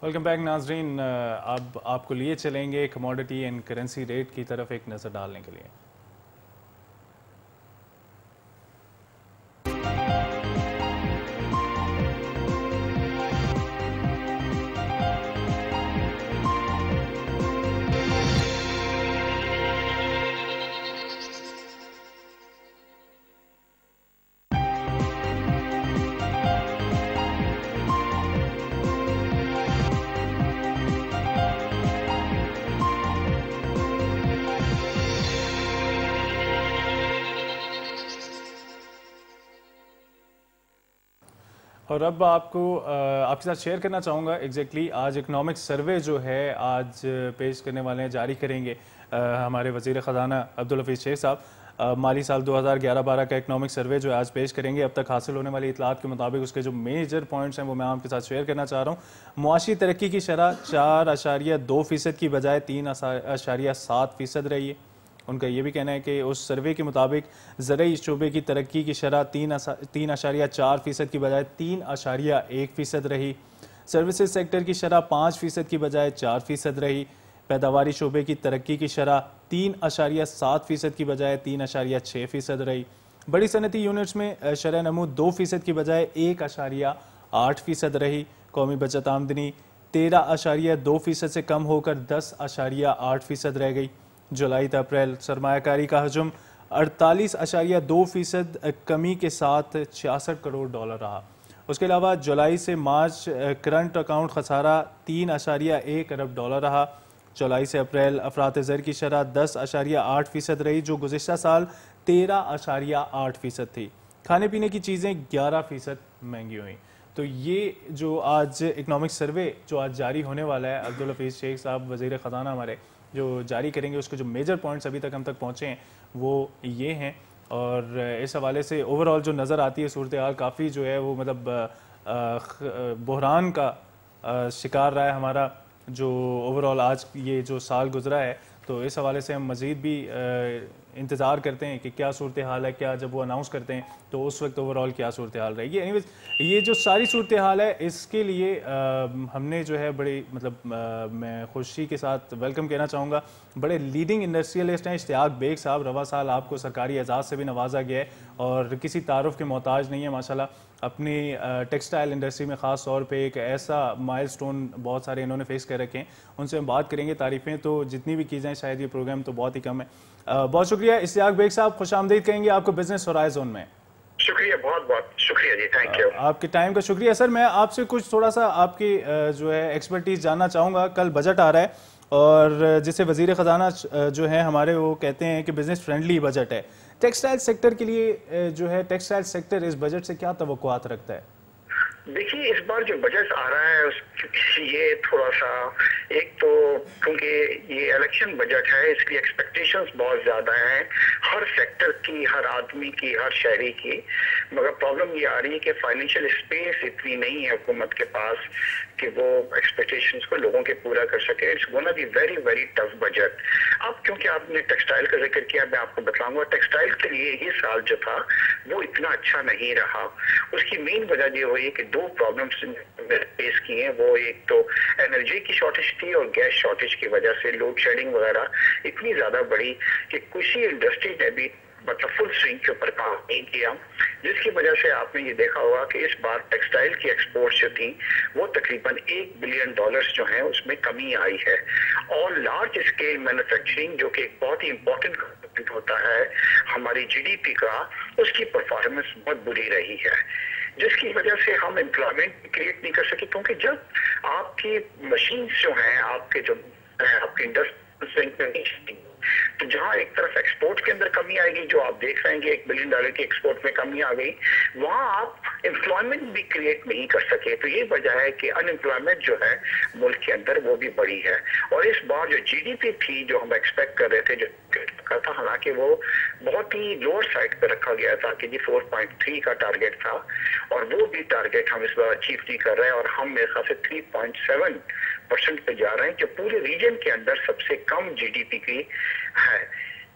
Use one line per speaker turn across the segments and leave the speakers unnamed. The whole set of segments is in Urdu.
ویلکم بیک ناظرین. اب آپ کو لیے چلیں گے کموڈٹی اینڈ کرنسی ریٹ کی طرف ایک نظر ڈالنے کے لیے. اور اب آپ کے ساتھ شیئر کرنا چاہوں گا ایگزیکٹلی آج اکنامک سروے جو ہے آج پیش کرنے والے ہیں, جاری کریں گے ہمارے وزیر خزانہ عبدالحفیظ شیخ صاحب. مالی سال 2011-12 کا اکنامک سروے جو آج پیش کریں گے. اب تک حاصل ہونے والی اطلاعات کے مطابق اس کے جو میجر پوائنٹس ہیں وہ میں آپ کے ساتھ شیئر کرنا چاہ رہا ہوں. معاشی ترقی کی شرح 4.2% کی بجائے 3.7% رہی ہے. ان کا یہ بھی کہنا ہے کہ اس سروے کے مطابق زرعی شعبے کی ترقی کی شرح 3.4% کی بجائے 3.1% رہی. سروسز سیکٹر کی شرح 5% کی بجائے 4% رہی. پیداواری شعبے کی ترقی کی شرح 3.7% کی بجائے 3.6% رہی. بڑی صنعتی یونٹس میں شرح نمو 2% کی بجائے 1.8% رہی. قومی بچت آمدنی 13.2% سے کم ہو کر 10.8% رہ گئی. جولائی تا اپریل سرمایہ کاری کا حجم 48.2% کمی کے ساتھ $66 کروڑ رہا. اس کے علاوہ جولائی سے مارچ کرنٹ اکاؤنٹ خسارہ $3.1 ارب رہا. جولائی سے اپریل افراط زر کی شرح 10.8% رہی جو گزشتہ سال 13.8% تھی. کھانے پینے کی چیزیں 11% مہنگی ہوئیں. تو یہ جو آج اکنامک سروے جو آج جاری ہونے والا ہے عبدالحفیظ شیخ صاحب وزیر خزانہ ہمارے جو جاری کریں گے, اس کے جو میجر پوائنٹس ابھی تک ہم تک پہنچے ہیں وہ یہ ہیں. اور اس حوالے سے اوورآل جو نظر آتی ہے صورتحال کافی جو ہے وہ مطلب بحران کا شکار رہا ہے ہمارا جو اوورآل آج یہ جو سال گزرا ہے. تو اس حوالے سے ہم مزید بھی انتظار کرتے ہیں کہ کیا صورتحال ہے, کیا جب وہ اناؤنس کرتے ہیں تو اس وقت اوورآل کیا صورتحال رہے گی. اینیویز یہ جو ساری صورتحال ہے اس کے لیے ہم نے جو ہے بڑی مطلب میں خوشی کے ساتھ ویلکم کہنا چاہوں گا, بڑے لیڈنگ انڈسٹریلسٹ ہیں اشتیاق بیگ صاحب. رواں سال آپ کو سرکاری اعزاز سے بھی نوازا گیا ہے اور کسی تعارف کے محتاج نہیں ہے ماشاءاللہ. اپنی ٹیکسٹائل انڈسٹری میں خاص طور پہ ایک ایسا مائل سٹون بہت سارے انہوں نے فیس کر رکھے ہیں, ان سے ہم بات کریں گے. تعریفیں تو جتنی بھی کی جائیں شاید یہ پروگرام تو بہت ہی کم ہے. بہت شکریہ اشتیاق بیگ صاحب, خوش آمدید کہیں گے آپ کو بزنس ہورائزن میں.
شکریہ, بہت بہت شکریہ جی, تھینک یو.
آپ کے ٹائم کا شکریہ. سر میں آپ سے کچھ تھوڑا سا آپ کی جو ہے ایکسپرٹیز جاننا چاہوں گا. کل بجٹ آ رہا ہے اور جسے وزیر خزانہ جو ہیں ہمارے وہ کہتے ہیں کہ بزنس فرینڈلی بجٹ ہے. ٹیکسٹائل سیکٹر کے لیے جو ہے ٹیکسٹائل سیکٹر اس بجٹ سے کیا توقعات رکھتا ہے؟
دیکھیے اس بار جو بجٹ آ رہا ہے یہ تھوڑا سا, ایک تو کیونکہ یہ الیکشن بجٹ ہے اس لیے ایکسپیکٹیشنز بہت زیادہ ہیں ہر سیکٹر کی, ہر آدمی کی, ہر شہری کی. مگر پرابلم یہ آ رہی ہے کہ فائنینشیل اسپیس اتنی نہیں ہے حکومت کے پاس کہ وہ ایکسپیکٹیشنز کو لوگوں کے پورا کر سکے. It's gonna be very very tough budget. اب کیونکہ آپ نے ٹیکسٹائل کا ذکر کیا, میں آپ کو بتاؤں گا ٹیکسٹائل کے لیے یہ سال جو تھا وہ اتنا اچھا نہیں رہا. اس کی مین وجہ یہ ہوئی کہ دو پرابلمس فیس کی ہیں. وہ ایک تو انرجی کی شارٹیج تھی اور گیس شارٹیج کی وجہ سے لوڈ شیڈنگ وغیرہ اتنی زیادہ بڑی کہ کسی انڈسٹری نے بھی مطلب فل سوئنگ کے اوپر کام نہیں کیا, جس کی وجہ سے آپ نے یہ دیکھا ہوگا کہ اس بار ٹیکسٹائل کی ایکسپورٹس جو تھیں وہ تقریباً $1 بلین جو ہیں اس میں کمی آئی ہے. اور لارج اسکیل مینوفیکچرنگ جو کہ ایک بہت ہی امپورٹنٹ کمپوننٹ ہوتا ہے ہماری جی ڈی پی کا, اس کی پرفارمنس بہت بری رہی ہے, جس کی وجہ سے ہم امپلائمنٹ کریٹ نہیں کر سکے. کیونکہ جب آپ کی مشینز جو ہیں آپ کے جو آپ کی انڈسٹری تو جہاں ایک طرف ایکسپورٹ کے اندر کمی آئے گی, جو آپ دیکھ رہے ہیں کہ $1 بلین کی ایکسپورٹ میں کمی آ گئی, وہاں آپ امپلائمنٹ بھی کریٹ نہیں کر سکے. تو یہ وجہ ہے کہ ان امپلائمنٹ جو ہے ملک کے اندر وہ بھی بڑی ہے. اور اس بار جو جی ڈی پی تھی جو ہم ایکسپیکٹ کر رہے تھے جو تھا, حالانکہ وہ بہت ہی لوور سائڈ پہ رکھا گیا تھا کہ جی 4.3 کا ٹارگیٹ تھا, اور وہ بھی ٹارگیٹ ہم اس بار اچیو نہیں کر رہے ہیں, اور ہم میرے خیال سے 3.7% پہ جا رہے ہیں جو پورے ریجن کے اندر سب سے کم جی ڈی پی کی ہے.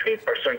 3%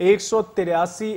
183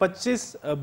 25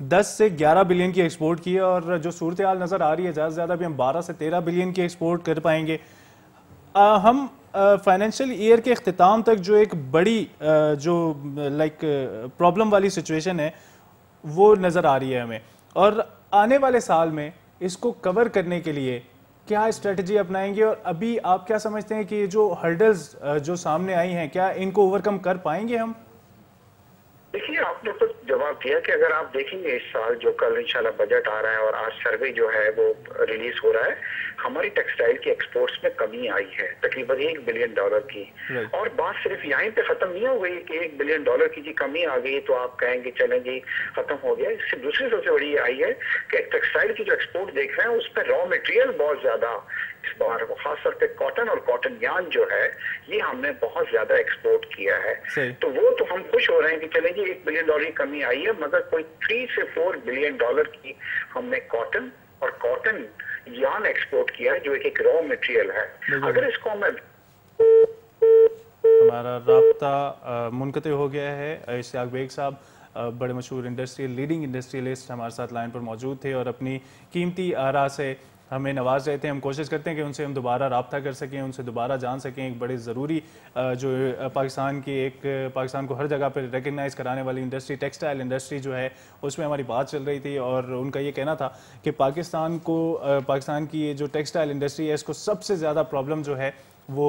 10 سے 11 بلین کی ایکسپورٹ کی ہے، اور جو صورتحال نظر آ رہی ہے زیادہ سے زیادہ بھی ہم 12 سے 13 بلین کی ایکسپورٹ کر پائیں گے. ہم فائنینشیل ایئر کے اختتام تک جو ایک بڑی جو لائک پرابلم والی سچویشن ہے وہ نظر آ رہی ہے ہمیں، اور آنے والے سال میں اس کو کور کرنے کے لیے کیا اسٹریٹجی اپنائیں گے، اور ابھی آپ کیا سمجھتے ہیں کہ یہ جو ہرڈلز جو سامنے آئی ہیں کیا ان کو اوور کم کر پائیں گے ہم؟
دیکھیے آپ نے خود جواب دیا کہ اگر آپ دیکھیں گے اس سال جو کل انشاءاللہ بجٹ آ رہا ہے اور آج سروے جو ہے وہ ریلیز ہو رہا ہے، ہماری ٹیکسٹائل کی ایکسپورٹس میں کمی آئی ہے تقریباً $1 بلین کی. اور بات صرف یہیں پہ ختم نہیں ہو گئی کہ $1 بلین کی جی کمی آ گئی تو آپ کہیں گے چلیں جی ختم ہو گیا. اس سے دوسری سب سے بڑی یہ آئی ہے کہ ٹیکسٹائل کی جو ایکسپورٹ دیکھ رہے ہیں اس پہ را مٹیریل بہت زیادہ اس بار خاص طور پہ کاٹن اور کاٹن یارن جو ہے یہ ہم نے بہت زیادہ ایکسپورٹ کیا ہے. تو وہ تو ہم خوش ہو رہے ہیں کہ چلیں جی $1 بلین کی کمی آئی ہے، مگر کوئی $3 سے $4 بلین کی ہم نے کاٹن اور کاٹن یارن ایکسپورٹ کیا ہے جو ایک را مٹیریل ہے. اگر اس کو ہمیں
ہمارا رابطہ منقطع ہو گیا ہے. اشتیاق بیگ صاحب بڑے مشہور انڈسٹریل لیڈنگ انڈسٹریلسٹ ہمارے ساتھ لائن پر موجود تھے اور اپنی قیمتی آراء سے ہمیں نواز رہے تھے. ہم کوشش کرتے ہیں کہ ان سے ہم دوبارہ رابطہ کر سکیں، ان سے دوبارہ جان سکیں. ایک بڑے ضروری جو پاکستان کی ایک پاکستان کو ہر جگہ پہ ریکگنائز کرانے والی انڈسٹری ٹیکسٹائل انڈسٹری جو ہے اس میں ہماری بات چل رہی تھی، اور ان کا یہ کہنا تھا کہ پاکستان کی یہ جو ٹیکسٹائل انڈسٹری ہے اس کو سب سے زیادہ پرابلم جو ہے وہ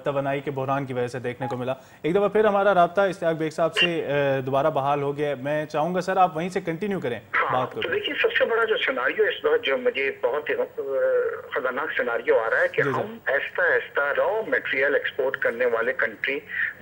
توانائی کے بحران کی وجہ سے دیکھنے کو ملا. ایک دفعہ پھر ہمارا رابطہ اشتیاق بیگ صاحب سے دوبارہ بحال ہو گیا ہے. میں چاہوں گا سر آپ وہیں سے کنٹینیو کریں بات کو.
تو دیکھیے سب سے بڑا جو سیناریو اس وقت جو مجھے بہت خطرناک سیناریو آ رہا ہے کہ ہم ایستا ایستا را میٹیریل ایکسپورٹ کرنے والے کنٹری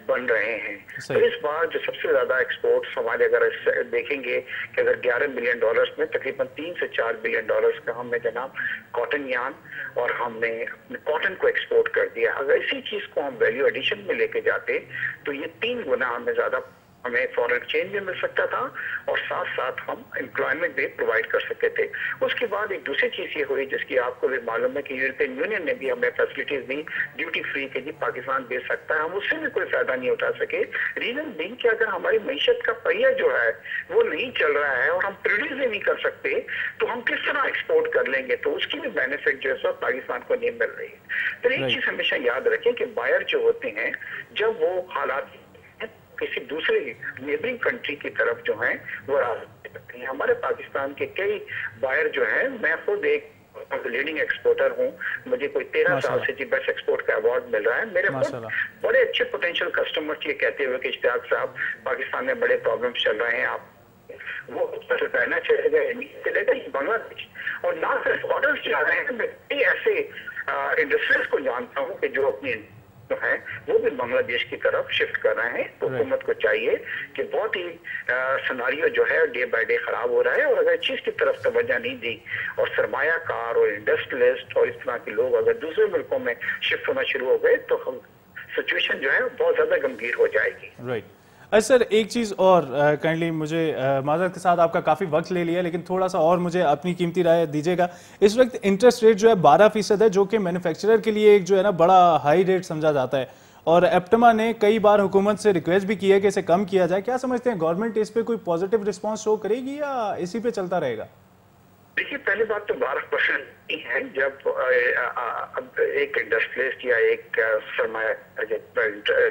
بن رہے ہیں. تو اس بار جو سب سے زیادہ ایکسپورٹس ہمارے اگر دیکھیں گے کہ اگر $11 بلین میں تقریباً $3 سے $4 بلین کا ہم نے جناب کاٹن یارن اور ہم نے اپنے کاٹن کو ایکسپورٹ کر دیا. اگر اسی چیز کو ہم ویلیو ایڈیشن میں لے کے جاتے تو یہ 3 گنا ہمیں زیادہ ہمیں فورن ایکسچینج بھی مل سکتا تھا اور ساتھ ساتھ ہم امپلائمنٹ بھی پرووائڈ کر سکتے تھے. اس کے بعد ایک دوسری چیز یہ ہوئی جس کی آپ کو بھی معلوم ہے کہ یورپین یونین نے بھی ہمیں فیسلٹیز دی ڈیوٹی فری کے جی پاکستان بیچ سکتا ہے. ہم اس سے بھی کوئی فائدہ نہیں اٹھا سکے. ریزن بینگ کہ اگر ہماری معیشت کا پہیہ جو ہے وہ نہیں چل رہا ہے اور ہم پروڈیوس بھی نہیں کر سکتے تو ہم کس طرح ایکسپورٹ کر لیں گے. تو اس کی بھی بینیفٹ جو ہے پاکستان کو نہیں مل رہی ہے. تو ایک چیز ہمیشہ یاد رکھیں کہ بائر جو ہوتے ہیں جب وہ حالات کسی دوسرے نیبرنگ کنٹری کی طرف جو ہیں وہ راستہ کرتے ہیں. ہمارے پاکستان کے کئی بائر جو ہیں، میں خود ایک لیڈنگ ایکسپورٹر ہوں، مجھے کوئی 13 سال سے جی بیسٹ ایکسپورٹ کا ایوارڈ مل رہا ہے. میرے خود بڑے اچھے پوٹینشیل کسٹمر یہ کہتے ہوئے کہ اشتیاق صاحب پاکستان میں بڑے پرابلمس چل رہے ہیں، آپ وہ کہنا چلے گا چلے گا یہ بنگلہ دیش. اور نہ صرف آرڈرس جا رہے ہیں، میں کئی ایسے انڈسٹریز کو جانتا ہوں کہ جو اپنی جو ہیں وہ بھی بنگلہ دیش کی طرف شفٹ کر رہے ہیں. تو حکومت کو چاہیے کہ بہت ہی سناریو جو ہے ڈے بائی ڈے خراب ہو رہا ہے، اور اگر اس چیز کی طرف توجہ نہیں دی اور سرمایہ کار اور انڈسٹریلسٹ اور اس طرح کے لوگ اگر دوسرے ملکوں میں شفٹ ہونا شروع ہو گئے تو سچویشن جو ہے بہت زیادہ گمبھیر ہو جائے گی.
سر ایک چیز اور کائنڈلی مجھے معذرت کے ساتھ آپ کا کافی وقت لے لیا، لیکن تھوڑا سا اور مجھے اپنی قیمتی رائے دیجیے گا. اس وقت انٹرسٹ ریٹ جو ہے 12% ہے، جو کہ مینوفیکچرر کے لیے ایک جو ہے نا بڑا ہائی ریٹ سمجھا جاتا ہے، اور ایپٹما نے کئی بار حکومت سے ریکویسٹ بھی کی ہے کہ اسے کم کیا جائے. کیا سمجھتے ہیں گورنمنٹ اس پہ کوئی پازیٹیو رسپانس شو کرے گی یا اسی پہ چلتا رہے گا؟
دیکھیے پہلی بات تو 12% نہیں ہے. جب ایک انڈسٹریلسٹ یا ایک سرمایہ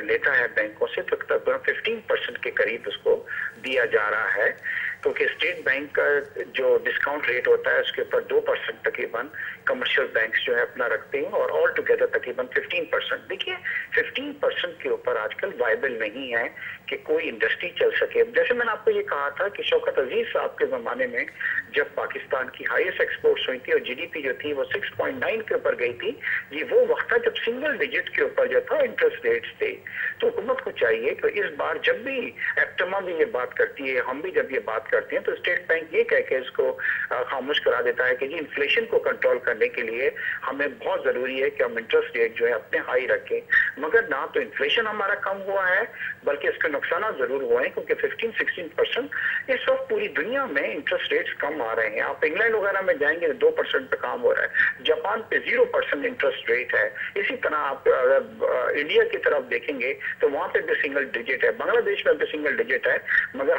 لیتا ہے بینکوں سے تو تقریباً 15% کے قریب اس کو دیا جا رہا ہے، کیونکہ اسٹیٹ بینک کا جو ڈسکاؤنٹ ریٹ ہوتا ہے اس کے اوپر 2% تقریباً کمرشل بینکس جو ہے اپنا رکھتے ہیں، اور آل ٹوگیدر تقریباً 15%. دیکھیے 15% کے اوپر آج کل وائبل نہیں ہے کہ کوئی انڈسٹری چل سکے. جیسے میں نے آپ کو یہ کہا تھا کہ شوکت عزیز صاحب کے زمانے میں جب پاکستان کی ہائیسٹ ایکسپورٹس ہوئی تھی اور جی ڈی پی جو تھی وہ 6.9 کے اوپر گئی تھی، یہ وہ وقت تھا جب سنگل ڈیجٹ کے اوپر جو تھا انٹرسٹ ریٹس تھے. تو حکومت کو چاہیے کہ اس بار جب بھی ایپٹما بھی یہ بات کرتی ہے، ہم بھی جب یہ بات کرتے ہیں، تو اسٹیٹ بینک یہ کہہ کے اس کو خاموش کرا دیتا ہے کہ جی انفلیشن کو کنٹرول کرنے کے لیے ہمیں بہت ضروری ہے کہ ہم انٹرسٹ ریٹ جو ہے اپنے ہائی رکھیں. مگر نہ تو انفلیشن ہمارا کم ہوا ہے بلکہ اس کے نقصانات ضرور ہوئے ہیں، کیونکہ 15-16% اس وقت پوری دنیا میں انٹرسٹ ریٹس کم آ رہے ہیں. آپ انگلینڈ وغیرہ میں جائیں گے 2% پہ کام ہو رہا ہے، جاپان پہ 0% انٹرسٹ ریٹ ہے. اسی طرح آپ انڈیا کی طرف دیکھیں گے تو وہاں پہ بھی سنگل ڈیجٹ ہے، بنگلہ دیش میں بھی سنگل ڈیجٹ ہے، مگر